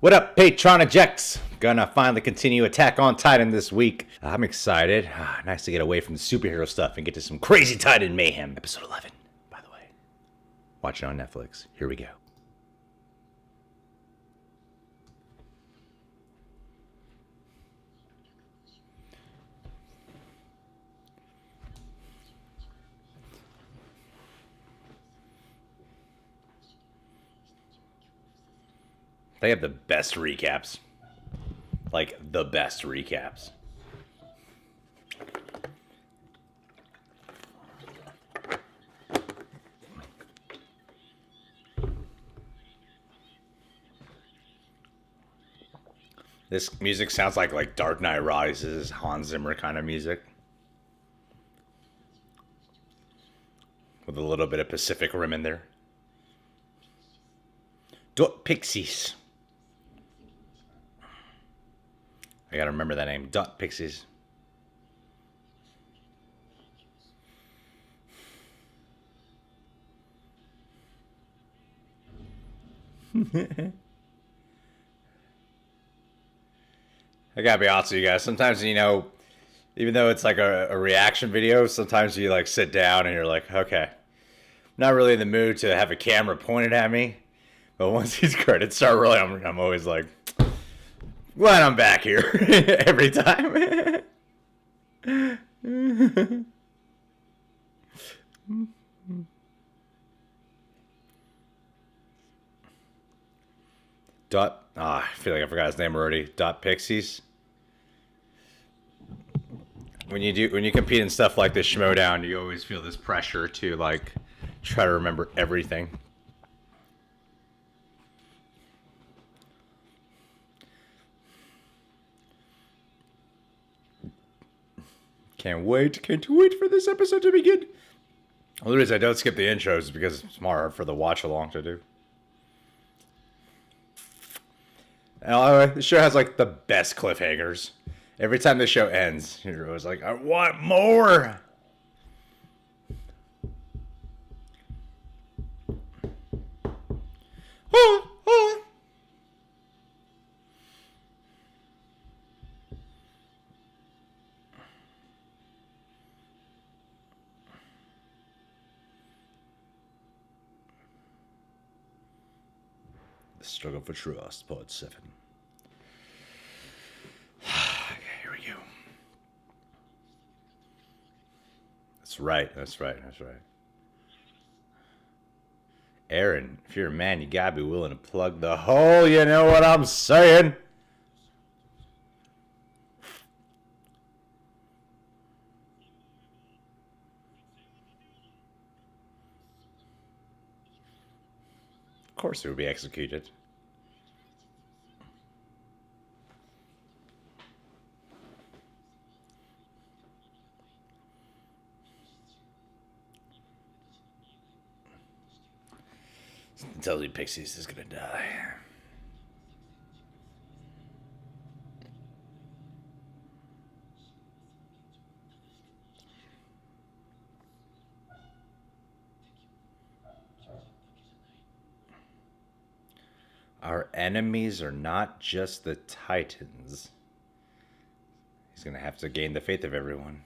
What up, Patronijects? Gonna finally continue Attack on Titan this week. I'm excited. Nice to get away from the superhero stuff and get to some crazy Titan mayhem. Episode 11, by the way. Watch it on Netflix. Here we go. They have the best recaps. Like, the best recaps. This music sounds like Dark Knight Rises, Hans Zimmer kind of music. With a little bit of Pacific Rim in there. Dot Pixies. I gotta remember that name. Dot Pixies. I gotta be honest with you guys. Sometimes, even though it's like a reaction video, sometimes you like sit down and you're like, okay, I'm not really in the mood to have a camera pointed at me. But once these credits start rolling, I'm always like, glad I'm back here every time. I feel like I forgot his name already. Dot Pixies. When you compete in stuff like this Schmodown, you always feel this pressure to like try to remember everything. Can't wait for this episode to begin. The reason I don't skip the intros is because it's more hard for the watch along to do. And the show has like the best cliffhangers. Every time the show ends, you're always like, I want more. The Struggle for Trost, Part 7. Okay, here we go. That's right. Aaron, if you're a man, you gotta be willing to plug the hole, you know what I'm saying? Of course it would be executed. Tells you Pixies is gonna die. Our enemies are not just the Titans. He's gonna have to gain the faith of everyone.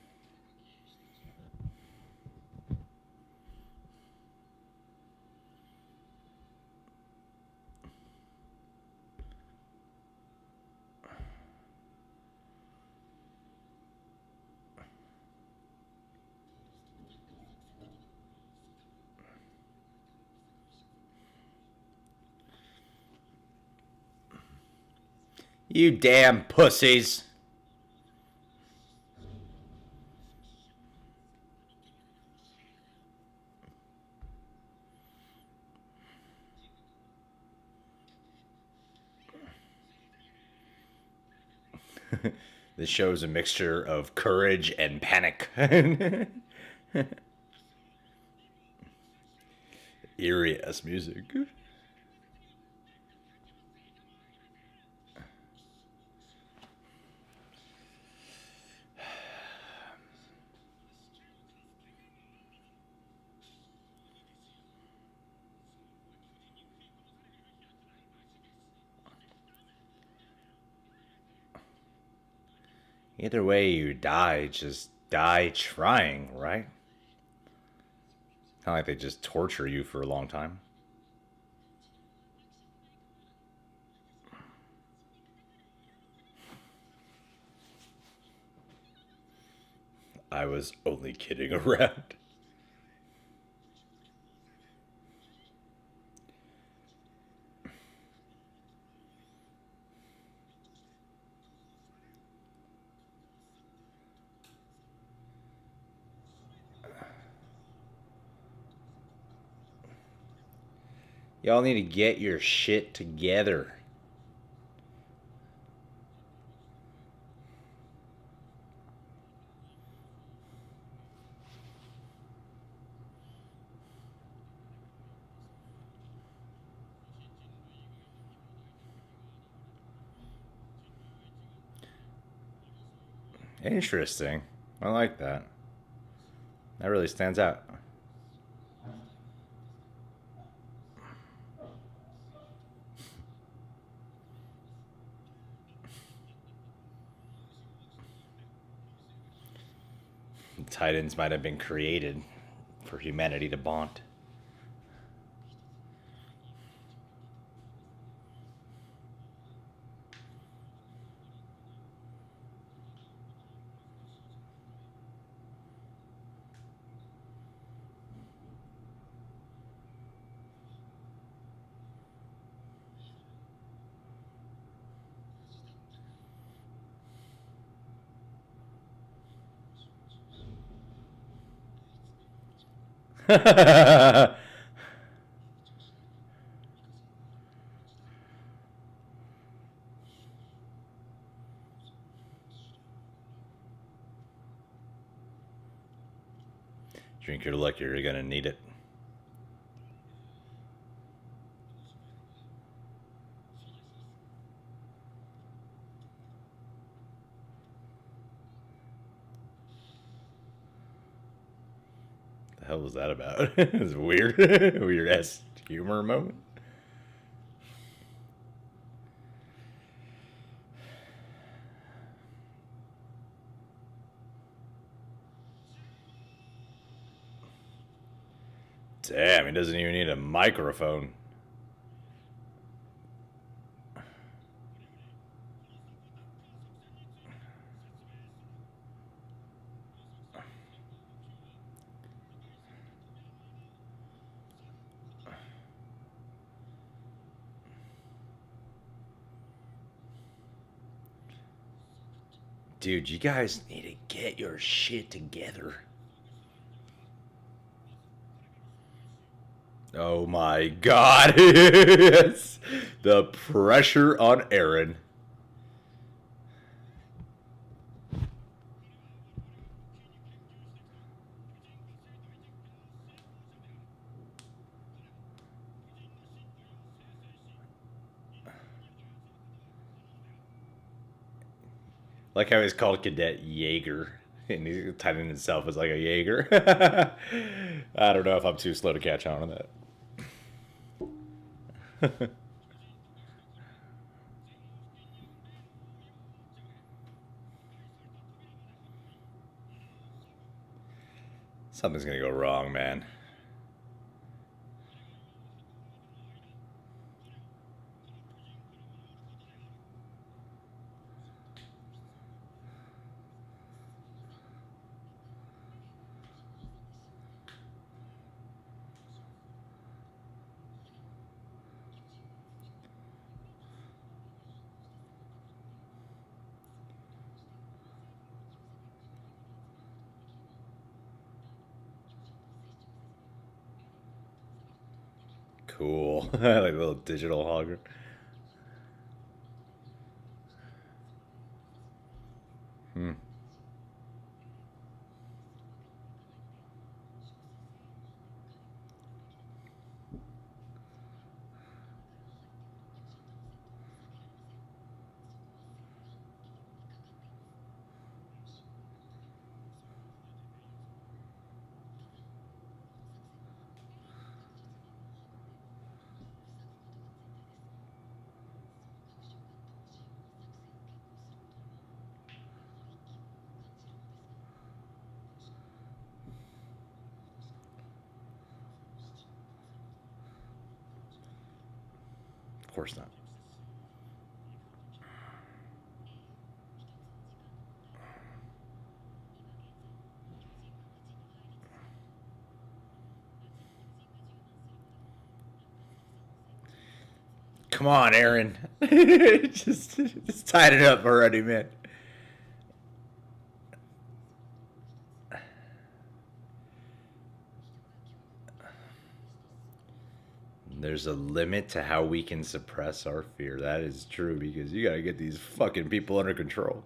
You damn pussies. This show is a mixture of courage and panic. Eerie ass music. Either way you die, just die trying, right? Not like they just torture you for a long time. I was only kidding around. Y'all need to get your shit together. Interesting. I like that. That really stands out. Titans might have been created for humanity to bond. Drink your luck, you're gonna need it. The hell was that about? It's weird. Weird ass humor moment. Damn, he doesn't even need a microphone. Dude, you guys need to get your shit together. Oh my god. Yes. The pressure on Aaron. Like how he's called Cadet Jaeger. And he's titling himself as like a Jaeger. I don't know if I'm too slow to catch on to that. Something's gonna go wrong, man. Cool. Like a little digital hologram. Hmm. course not. Come on, Aaron. just tied it up already, man. There's a limit to how we can suppress our fear. That is true because you gotta get these fucking people under control.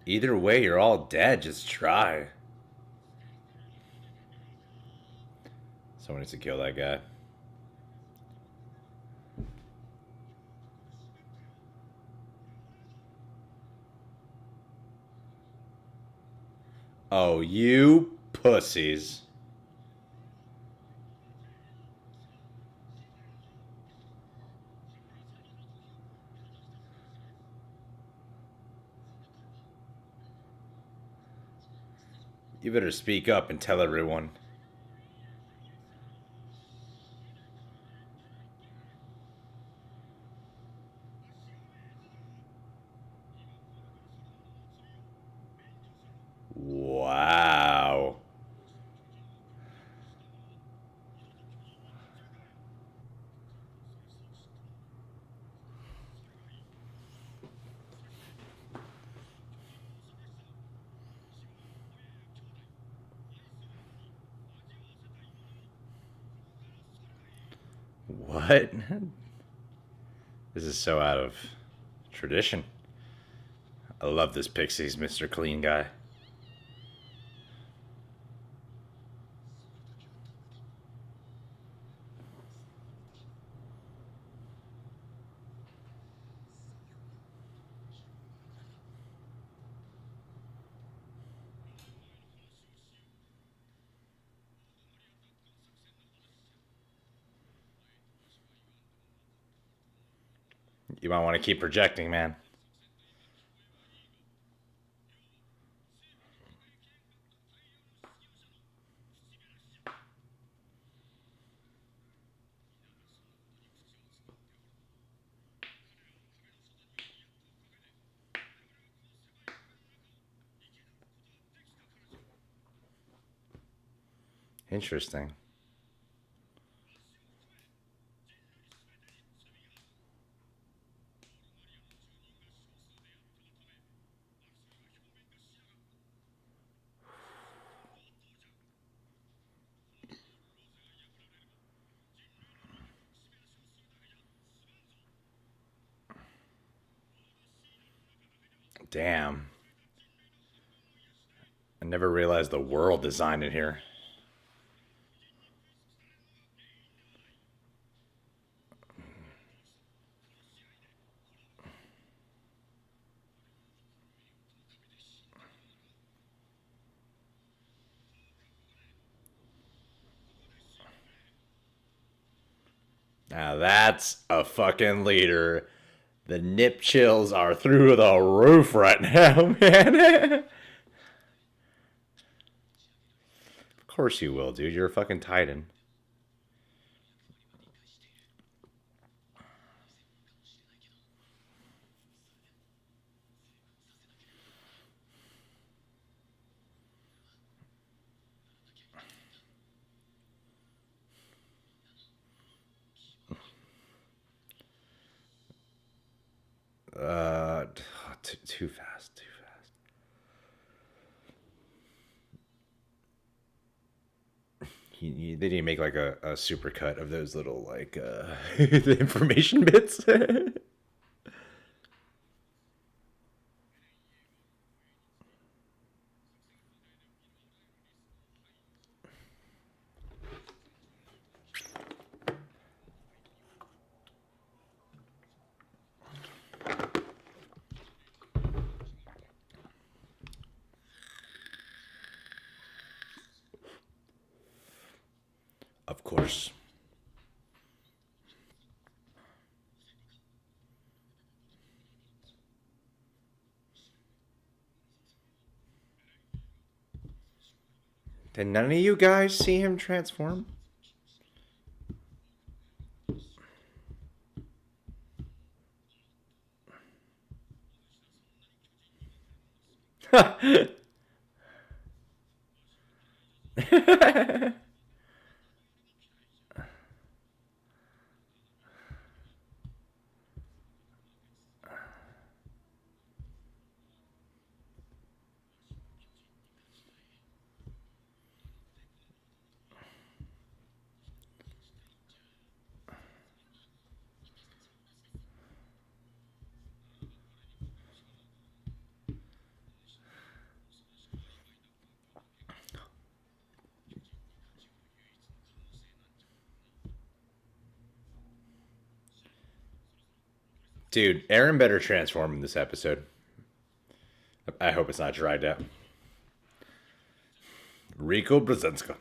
Either way, you're all dead. Just try. Someone needs to kill that guy. Oh, you pussies. You better speak up and tell everyone. Wow. What? This is so out of tradition. I love this Pixies, Mr. Clean Guy. You might want to keep projecting, man. Interesting. Damn. I never realized the world designed in here. Now that's a fucking leader. The nip chills are through the roof right now, man. Of course you will, dude. You're a fucking titan. Uh, too fast. Too fast. They need to make like a super cut of those little like the information bits. Of course. Did none of you guys see him transform? Dude, Aaron better transform in this episode. I hope it's not dried out. Rico Brzezinska.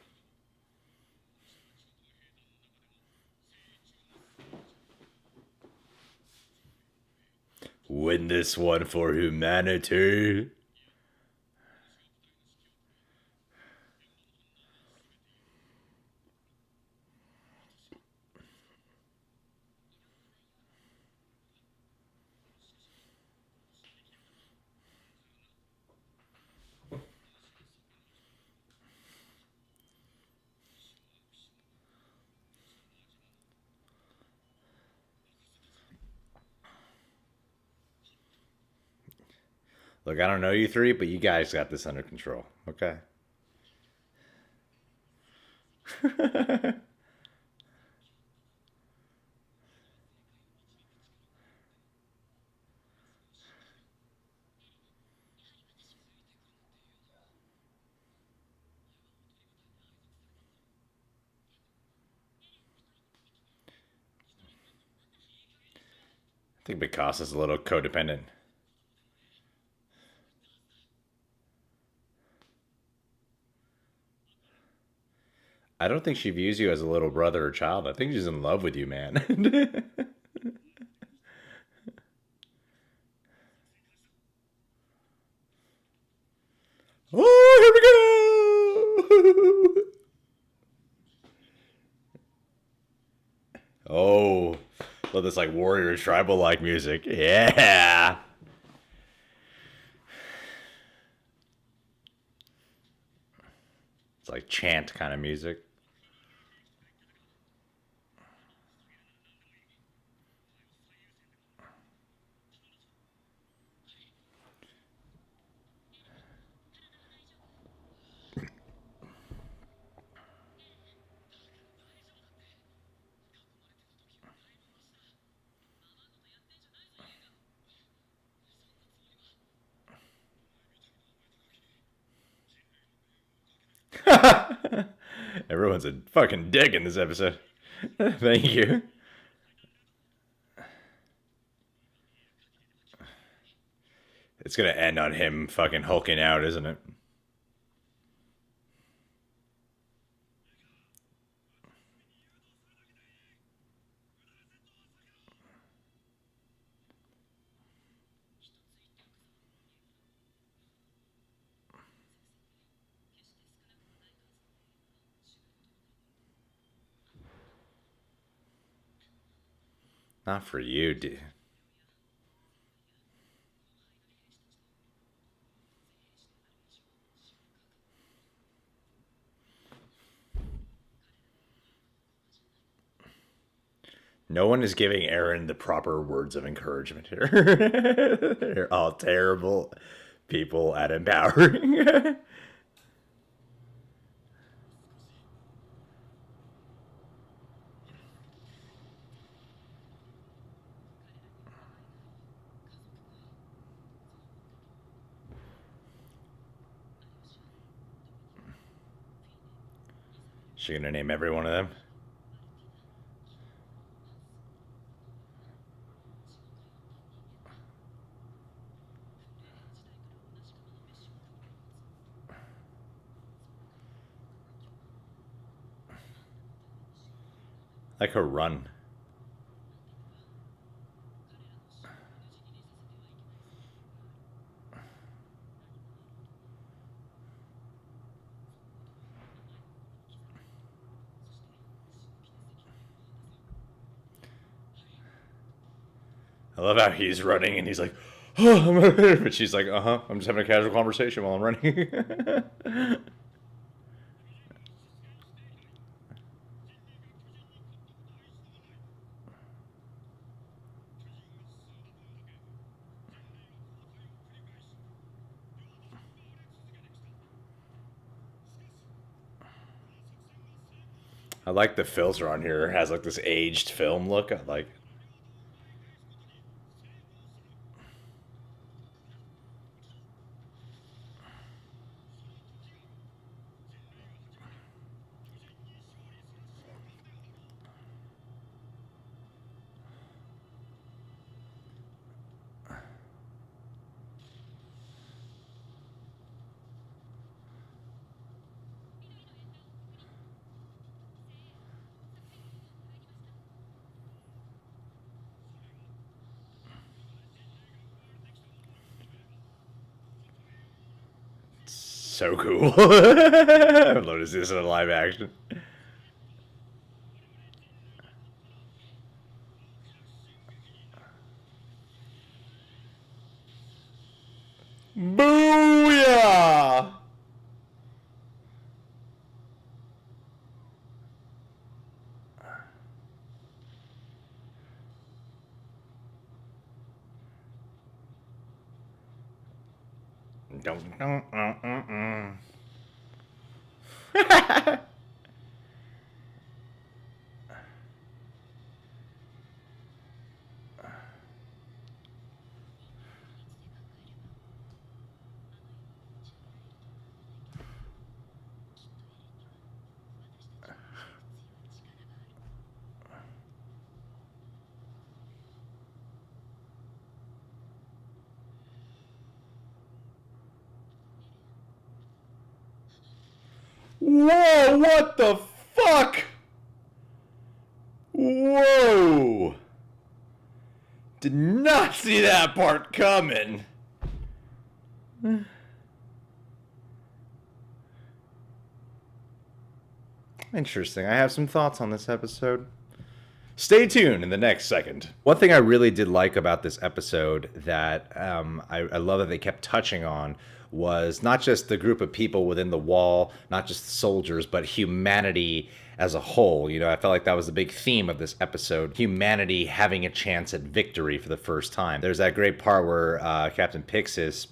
Win this one for humanity. Look, I don't know you three, but you guys got this under control. Okay. I think Mikasa's a little codependent. I don't think she views you as a little brother or child. I think she's in love with you, man. Oh, here we go! Oh, love this like warrior tribal like music. Yeah. It's like chant kind of music. Everyone's a fucking dick in this episode. Thank you. It's gonna end on him fucking hulking out, isn't it? Not for you, dude. No one is giving Aaron the proper words of encouragement here. They're all terrible people at empowering. She gonna name every one of them? Like her run. love how he's running and he's like, oh, but she's like, I'm just having a casual conversation while I'm running. I like the filter on here. It has like this aged film look. I like. So cool. I'd love to see this in a live action. Booyah! Don't. Whoa, what the fuck? Whoa. Did not see that part coming. Interesting. I have some thoughts on this episode. Stay tuned in the next second. One thing I really did like about this episode that I love that they kept touching on was not just the group of people within the wall, not just the soldiers, but humanity as a whole. You know, I felt like that was the big theme of this episode. Humanity having a chance at victory for the first time. There's that great part where Captain Pixies,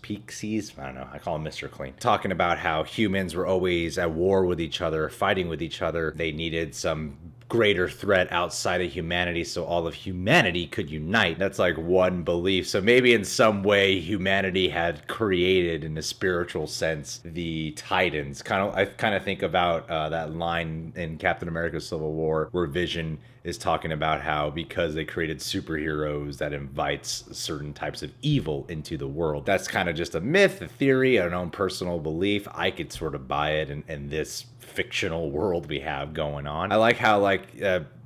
I don't know, I call him Mr. Clean, talking about how humans were always at war with each other, fighting with each other. They needed some greater threat outside of humanity so all of humanity could unite. That's like one belief. So maybe in some way humanity had created, in a spiritual sense, the Titans. I kind of think about that line in Captain America Civil War where Vision is talking about how because they created superheroes that invites certain types of evil into the world. That's kind of just a myth, a theory, an own personal belief. I could sort of buy it in this fictional world we have going on. I like how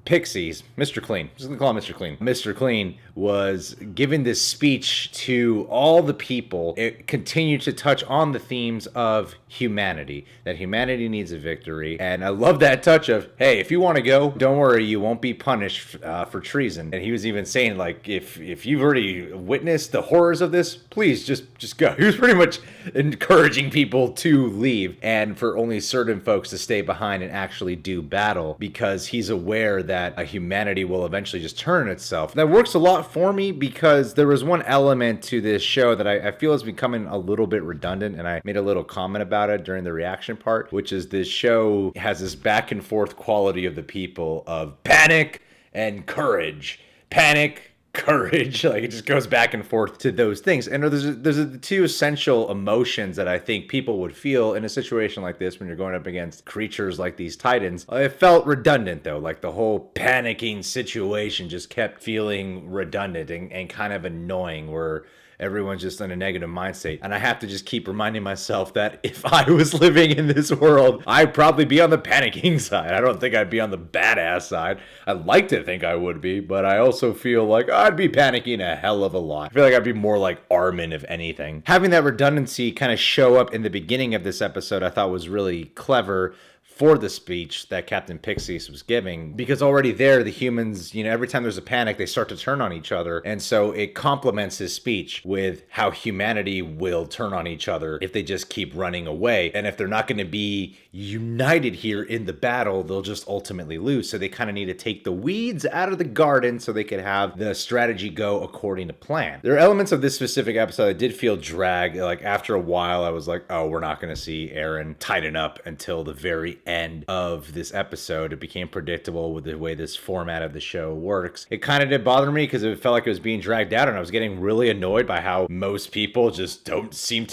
Pixies, Mr. Clean, just gonna call him Mr. Clean. Mr. Clean was giving this speech to all the people. It continued to touch on the themes of humanity, that humanity needs a victory. And I love that touch of, hey, if you want to go, don't worry, you won't be punished for treason. And he was even saying, like, if you've already witnessed the horrors of this, please just go. He was pretty much encouraging people to leave and for only certain folks to stay behind and actually do battle, because he's aware that a humanity will eventually just turn itself. That works a lot for me because there was one element to this show that I feel is becoming a little bit redundant, and I made a little comment about it during the reaction part, which is this show has this back and forth quality of the people of panic and courage. Panic, courage, like it just goes back and forth to those things. And there's the two essential emotions that I think people would feel in a situation like this when you're going up against creatures like these Titans. It felt redundant though, like the whole panicking situation just kept feeling redundant and kind of annoying, where everyone's just in a negative mindset. And I have to just keep reminding myself that if I was living in this world, I'd probably be on the panicking side. I don't think I'd be on the badass side. I'd like to think I would be, but I also feel like I'd be panicking a hell of a lot. I feel like I'd be more like Armin, if anything. Having that redundancy kind of show up in the beginning of this episode, I thought was really clever for the speech that Captain Pixies was giving, because already there, the humans, every time there's a panic, they start to turn on each other. And so it complements his speech with how humanity will turn on each other if they just keep running away. And if they're not going to be united here in the battle, they'll just ultimately lose. So they kind of need to take the weeds out of the garden so they could have the strategy go according to plan. There are elements of this specific episode that did feel dragged. Like after a while, I was like, oh, we're not going to see Eren tighten up until the very end of this episode. It became predictable with the way this format of the show works. It kind of did bother me because it felt like it was being dragged out, and I was getting really annoyed by how most people just don't seem to